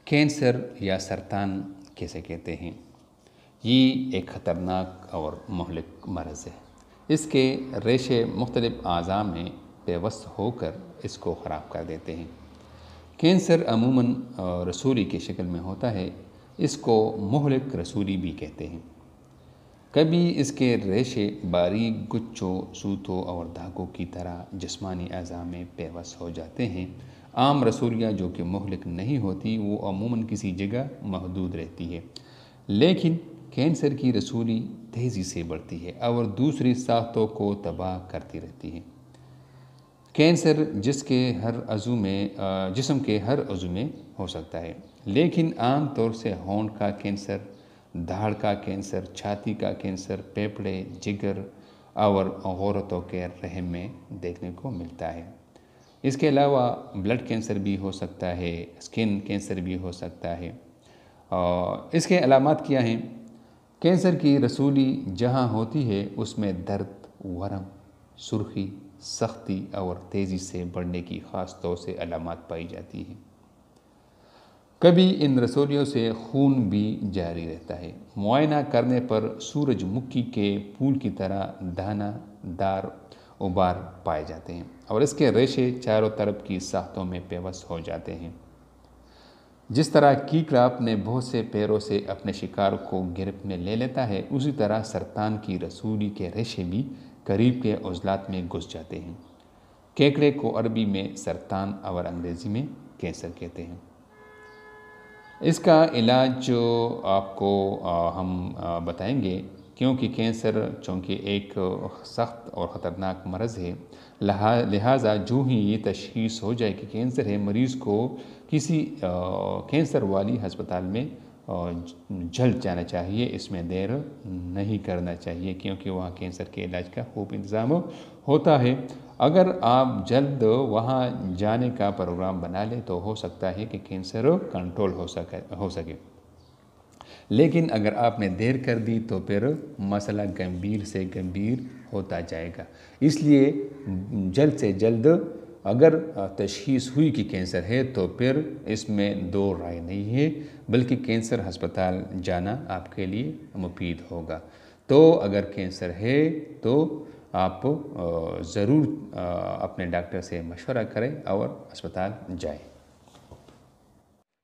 Cancer یا سرطان کیسے کہتے ہیں؟ یہ ایک خطرناک اور مہلک مرض ہے۔ اس کے ریشے مختلف اعضاء میں پیوست ہو کر اس کو خراب کر دیتے ہیں۔ کینسر عموماً رسولی کی شکل میں ہوتا ہے، اس کو مہلک رسولی بھی کہتے ہیں۔ کبھی اس کے ریشے باریک گچھوں، سوتوں اور دھاگوں کی طرح جسمانی اعضاء میں پیوست ہو جاتے ہیں۔ عام رسولیاں جو کہ مہلک نہیں ہوتی وہ عموماً کسی جگہ محدود رہتی ہے، لیکن کینسر کی رسولی تیزی سے بڑھتی ہے اور دوسری ساختوں کو تباہ کرتی رہتی ہے۔ کینسر جسم کے ہر عضو میں ہو سکتا ہے، لیکن عام طور سے ہونٹ کا کینسر، دھاڑ کا کینسر، چھاتی کا کینسر، پھیپھڑے، جگر اور عورتوں کے رحم میں دیکھنے کو ملتا ہے۔ اس کے علاوہ بلڈ کینسر بھی ہو سکتا ہے، اسکن کینسر بھی ہو سکتا ہے۔ اس کے علامات کیا ہیں؟ کینسر کی رسولی جہاں ہوتی ہے اس میں درد، ورم، سرخی، سختی اور تیزی سے بڑھنے کی خاص طور سے علامات پائی جاتی ہیں۔ کبھی ان رسولیوں سے خون بھی جاری رہتا ہے۔ معائنہ کرنے پر سورج مکھی کے پھول کی طرح دانہ دار غبار پائے جاتے ہیں اور اس کے ریشے چاروں طرف کی ساختوں میں پیوست ہو جاتے ہیں۔ جس طرح کیکڑا اپنے بہت سے پیروں سے اپنے شکار کو گرفت میں لے لیتا ہے، اسی طرح سرطان کی رسولی کے ریشے بھی قریب کے عضلات میں گھس جاتے ہیں۔ کیکڑے کو عربی میں سرطان اور انگریزی میں کینسر کہتے ہیں۔ اس کا علاج آپ کو ہم بتائیں گے، کیونکہ کینسر چونکہ ایک سخت اور خطرناک مرض ہے، لہٰذا جو ہی یہ تشخیص ہو جائے کہ کینسر ہے، مریض کو کسی کینسر والی ہسپتال میں جلد جانا چاہیے۔ اس میں دیر نہیں کرنا چاہیے، کیونکہ وہاں کینسر کے علاج کا خوب انتظام ہوتا ہے۔ اگر آپ جلد وہاں جانے کا پروگرام بنا لیں تو ہو سکتا ہے کہ کینسر کنٹرول ہو سکے، لیکن اگر آپ نے دیر کر دی تو پھر مسئلہ گمبھیر سے گمبھیر ہوتا جائے گا۔ اس لیے جلد سے جلد اگر تشخیص ہوئی کہ کینسر ہے تو پھر اس میں دو رائے نہیں ہے، بلکہ کینسر ہسپتال جانا آپ کے لیے مفید ہوگا۔ تو اگر کینسر ہے تو آپ ضرور اپنے ڈاکٹر سے مشورہ کریں اور اسپتال جائیں۔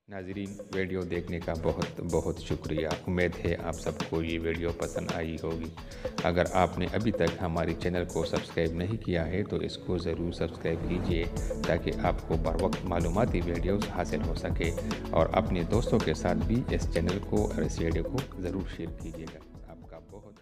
ناظرین، ویڈیو دیکھنے کا بہت بہت شکریہ۔ امید ہے آپ سب کو یہ ویڈیو پسند آئی ہوگی۔ اگر آپ نے ابھی تک ہماری چینل کو سبسکرائب نہیں کیا ہے تو اس کو ضرور سبسکرائب کیجیے تاکہ آپ کو بر وقت معلوماتی ویڈیوز حاصل ہو سکے، اور اپنے دوستوں کے ساتھ بھی اس چینل کو اور اس ویڈیو کو ضرور شیئر کیجیے گا۔ آپ کا بہت